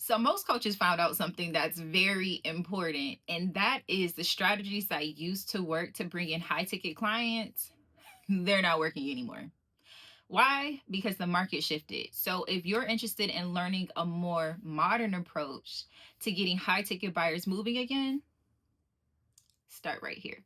So most coaches found out something that's very important, and that is the strategies that used to work to bring in high ticket clients, they're not working anymore. Why? Because the market shifted. So if you're interested in learning a more modern approach to getting high ticket buyers moving again, start right here.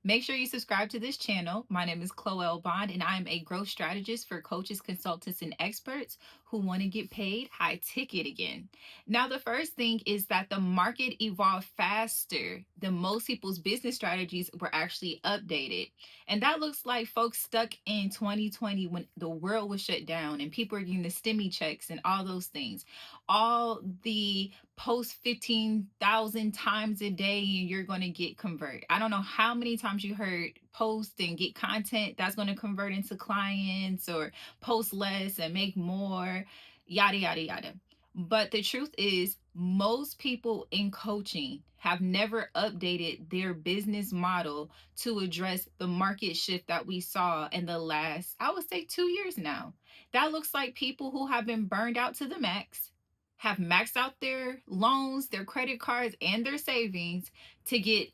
Make sure you subscribe to this channel. My name is Chloe Bond, and I'm a growth strategist for coaches, consultants, and experts who want to get paid high ticket again. Now, the first thing is that the market evolved faster than most people's business strategies were actually updated. And that looks like folks stuck in 2020 when the world was shut down and people were getting the stimmy checks and all those things. All the post 15,000 times a day and you're going to get convert. I don't know how many times you heard post and get content that's going to convert into clients, or post less and make more, yada, yada, yada. But the truth is, most people in coaching have never updated their business model to address the market shift that we saw in the last, I would say, 2 years now. That looks like people who have been burned out to the max, have maxed out their loans, their credit cards, and their savings to get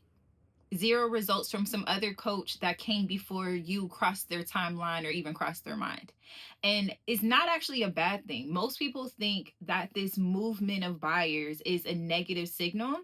zero results from some other coach that came before you crossed their timeline or even crossed their mind. And it's not actually a bad thing. Most people think that this movement of buyers is a negative signal.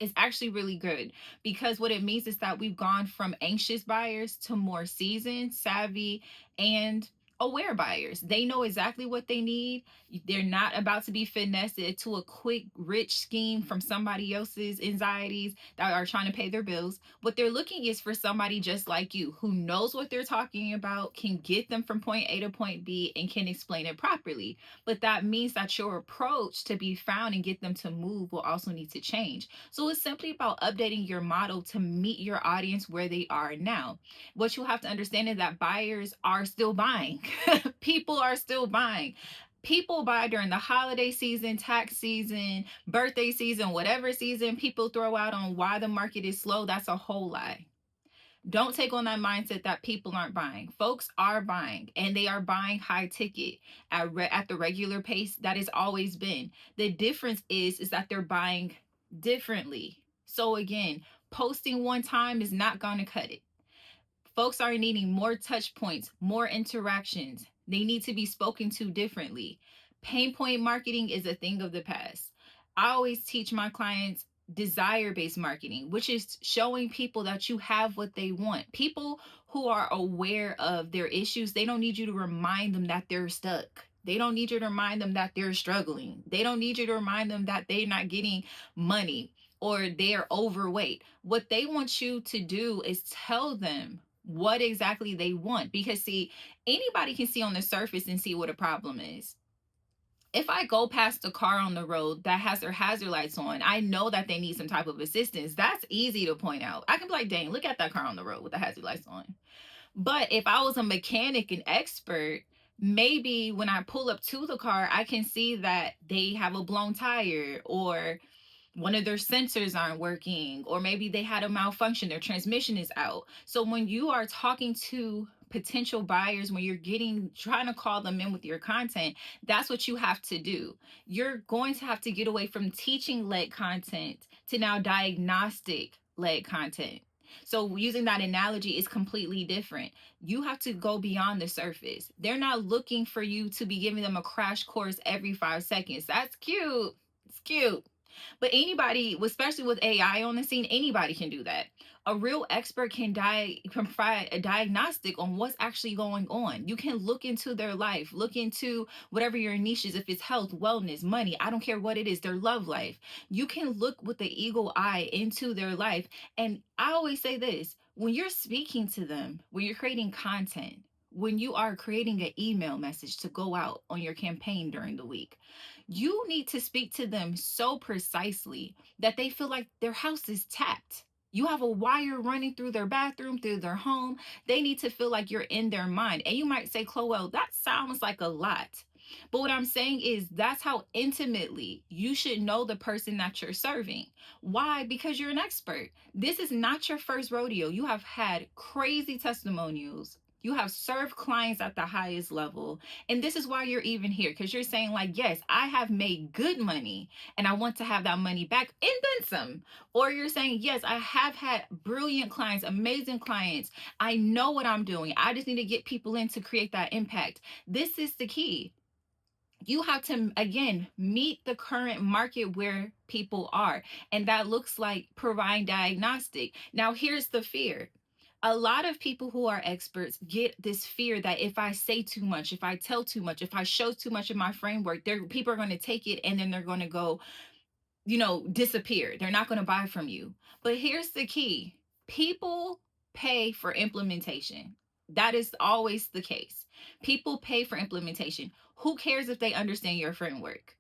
It's actually really good, because what it means is that we've gone from anxious buyers to more seasoned, savvy, and aware buyers. They know exactly what they need. They're not about to be finessed to a quick, rich scheme from somebody else's anxieties that are trying to pay their bills. What they're looking is for somebody just like you who knows what they're talking about, can get them from point A to point B, and can explain it properly. But that means that your approach to be found and get them to move will also need to change. So it's simply about updating your model to meet your audience where they are now. What you have to understand is that buyers are still buying. People are still buying. People buy during the holiday season, tax season, birthday season, whatever season people throw out on why the market is slow. That's a whole lie. Don't take on that mindset that people aren't buying. Folks are buying, and they are buying high ticket at the regular pace that has always been. The difference is that they're buying differently. So again, posting one time is not going to cut it. Folks are needing more touch points, more interactions. They need to be spoken to differently. Pain point marketing is a thing of the past. I always teach my clients desire based marketing, which is showing people that you have what they want. People who are aware of their issues, they don't need you to remind them that they're stuck. They don't need you to remind them that they're struggling. They don't need you to remind them that they're not getting money or they're overweight. What they want you to do is tell them what exactly they want. Because, see, anybody can see on the surface and see what a problem is. If I go past a car on the road that has their hazard lights on, I know that they need some type of assistance. That's easy to point out. I can be like, dang, look at that car on the road with the hazard lights on. But if I was a mechanic and expert, maybe when I pull up to the car, I can see that they have a blown tire, or one of their sensors aren't working, or maybe they had a malfunction, their transmission is out. So when you are talking to potential buyers, when you're trying to call them in with your content, that's what you have to do. You're going to have to get away from teaching led content to now diagnostic led content. So using that analogy is completely different. You have to go beyond the surface. They're not looking for you to be giving them a crash course every 5 seconds. That's cute. It's cute. But anybody, especially with AI on the scene, anybody can do that. A real expert can provide a diagnostic on what's actually going on. You can look into their life, look into whatever your niche is, if it's health, wellness, money, I don't care what it is, their love life. You can look with the eagle eye into their life. And I always say this, when you're speaking to them, when you're creating content, when you are creating an email message to go out on your campaign during the week, you need to speak to them so precisely that they feel like their house is tapped. You have a wire running through their bathroom, through their home. They need to feel like you're in their mind. And you might say, Chloe, that sounds like a lot. But what I'm saying is that's how intimately you should know the person that you're serving. Why? Because you're an expert. This is not your first rodeo. You have had crazy testimonials. You have served clients at the highest level. And this is why you're even here, because you're saying, like, yes, I have made good money and I want to have that money back and then some. Or you're saying, yes, I have had brilliant clients, amazing clients. I know what I'm doing. I just need to get people in to create that impact. This is the key. You have to, again, meet the current market where people are, and that looks like providing diagnostic. Now here's the fear. A lot of people who are experts get this fear that if I say too much, if I tell too much, if I show too much of my framework, people are going to take it and then they're going to go, disappear. They're not going to buy from you. But here's the key. People pay for implementation. That is always the case. People pay for implementation. Who cares if they understand your framework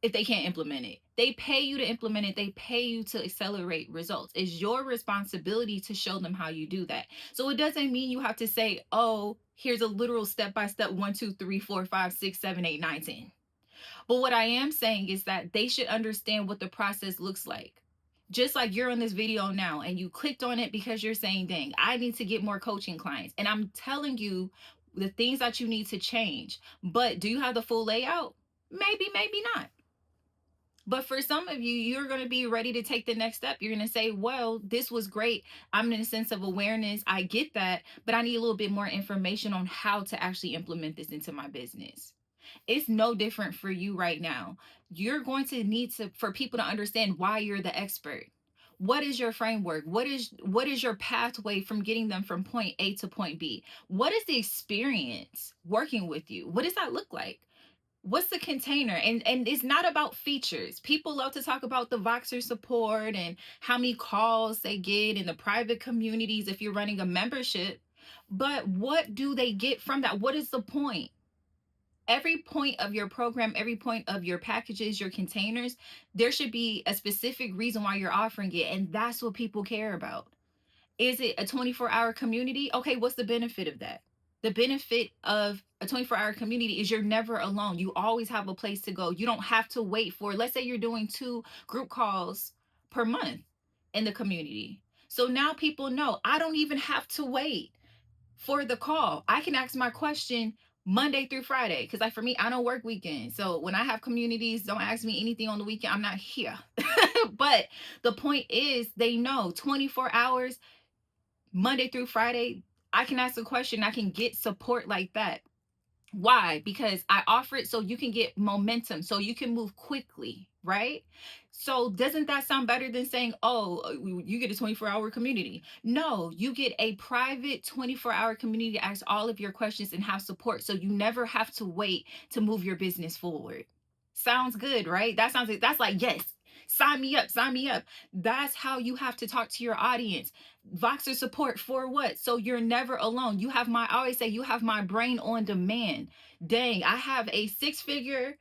if they can't implement it? They pay you to implement it. They pay you to accelerate results. It's your responsibility to show them how you do that. So it doesn't mean you have to say, oh, here's a literal step by step 1, 2, 3, 4, 5, 6, 7, 8, 9, 10. But what I am saying is that they should understand what the process looks like. Just like you're on this video now and you clicked on it because you're saying, dang, I need to get more coaching clients. And I'm telling you the things that you need to change. But do you have the full layout? Maybe, maybe not. But for some of you, you're going to be ready to take the next step. You're going to say, well, this was great. I'm in a sense of awareness. I get that, but I need a little bit more information on how to actually implement this into my business. It's no different for you right now. You're going to need for people to understand why you're the expert. What is your framework? What is your pathway from getting them from point A to point B? What is the experience working with you? What does that look like? What's the container? And it's not about features. People love to talk about the Voxer support and how many calls they get in the private communities if you're running a membership. But what do they get from that? What is the point? Every point of your program, every point of your packages, your containers, there should be a specific reason why you're offering it. And that's what people care about. Is it a 24-hour community? Okay, what's the benefit of that? The benefit of a 24-hour community is you're never alone. You always have a place to go. You don't have to wait for, let's say you're doing 2 group calls per month in the community. So now people know I don't even have to wait for the call. I can ask my question Monday through Friday, because like for me, I don't work weekends. So when I have communities, don't ask me anything on the weekend. I'm not here. But the point is, they know 24 hours, Monday through Friday, I can ask a question. I can get support like that. Why? Because I offer it so you can get momentum, so you can move quickly, right? So doesn't that sound better than saying, oh, you get a 24-hour community? No, you get a private 24-hour community to ask all of your questions and have support, so you never have to wait to move your business forward. Sounds good, right? That's like, yes, sign me up, sign me up. That's how you have to talk to your audience. Voxer support for what? So you're never alone. I always say, you have my brain on demand. Dang, I have a 6-figure,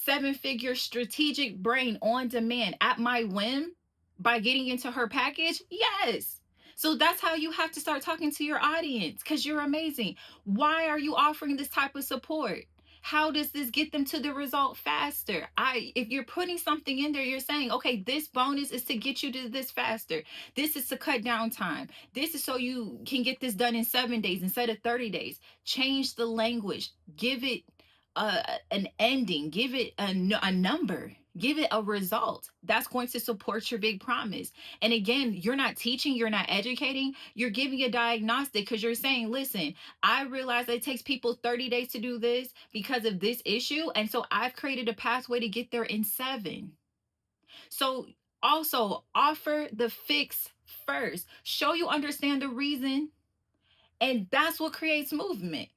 7-figure strategic brain on demand at my whim by getting into her package. Yes. So that's how you have to start talking to your audience, because you're amazing. Why are you offering this type of support? How does this get them to the result faster? If you're putting something in there, you're saying, okay, this bonus is to get you to this faster. This is to cut down time. This is so you can get this done in 7 days instead of 30 days. Change the language. Give it an ending. Give it a number. Give it a result that's going to support your big promise. And again, you're not teaching, you're not educating, you're giving a diagnostic, because you're saying, listen, I realize that it takes people 30 days to do this because of this issue. And so I've created a pathway to get there in 7. So also offer the fix first. Show you understand the reason. And that's what creates movement.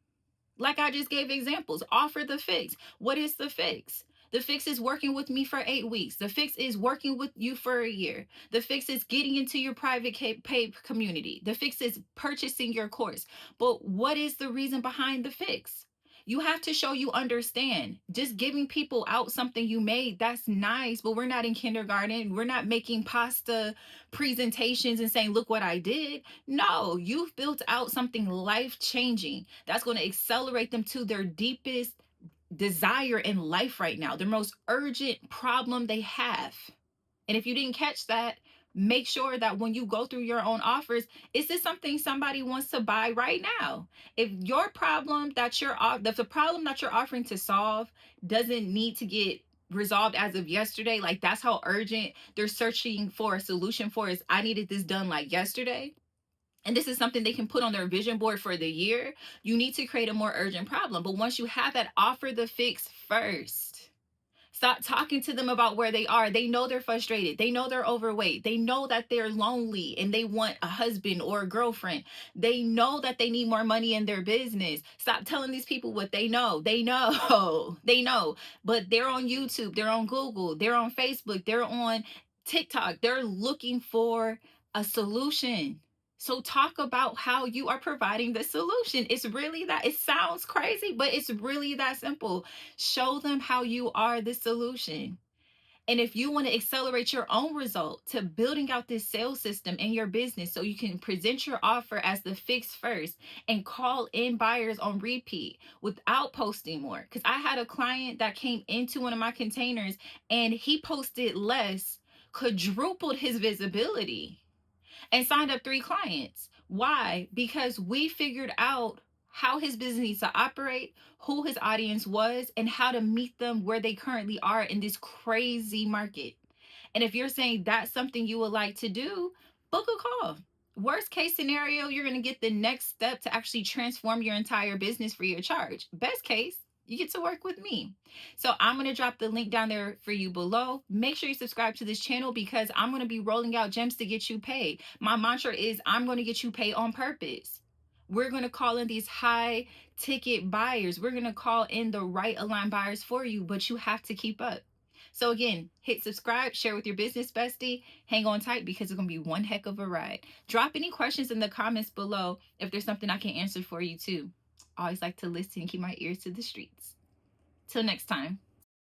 Like I just gave examples. Offer the fix. What is the fix? The fix is working with me for 8 weeks. The fix is working with you for a year. The fix is getting into your private paid community. The fix is purchasing your course. But what is the reason behind the fix? You have to show you understand. Just giving people out something you made, that's nice, but we're not in kindergarten. We're not making pasta presentations and saying, look what I did. No, you've built out something life-changing that's going to accelerate them to their deepest desire in life right now, their most urgent problem they have. And if you didn't catch that, Make sure that when you go through your own offers, is this something somebody wants to buy right now? If your problem that you're if the problem that you're offering to solve doesn't need to get resolved as of yesterday, like that's how urgent they're searching for a solution for, is I needed this done like yesterday, and this is something they can put on their vision board for the year, you need to create a more urgent problem. But once you have that, offer the fix first. Stop talking to them about where they are. They know they're frustrated. They know they're overweight. They know that they're lonely and they want a husband or a girlfriend. They know that they need more money in their business. Stop telling these people what they know. They know. They know. But they're on YouTube, they're on Google, they're on Facebook, they're on TikTok. They're looking for a solution. So talk about how you are providing the solution. It's really that, it sounds crazy, but it's really that simple. Show them how you are the solution. And if you want to accelerate your own result to building out this sales system in your business so you can present your offer as the fix first and call in buyers on repeat without posting more. Because I had a client that came into one of my containers and he posted less, quadrupled his visibility, and signed up 3 clients. Why? Because we figured out how his business needs to operate, who his audience was, and how to meet them where they currently are in this crazy market. And if you're saying that's something you would like to do, book a call. Worst case scenario, you're going to get the next step to actually transform your entire business free of charge. Best case, you get to work with me. So I'm going to drop the link down there for you below. Make sure you subscribe to this channel because I'm going to be rolling out gems to get you paid. My mantra is I'm going to get you paid on purpose. We're going to call in these high ticket buyers. We're going to call in the right aligned buyers for you, but you have to keep up. So again, hit subscribe, share with your business bestie, hang on tight because it's going to be one heck of a ride. Drop any questions in the comments below if there's something I can answer for you too. I always like to listen and keep my ears to the streets. Till next time.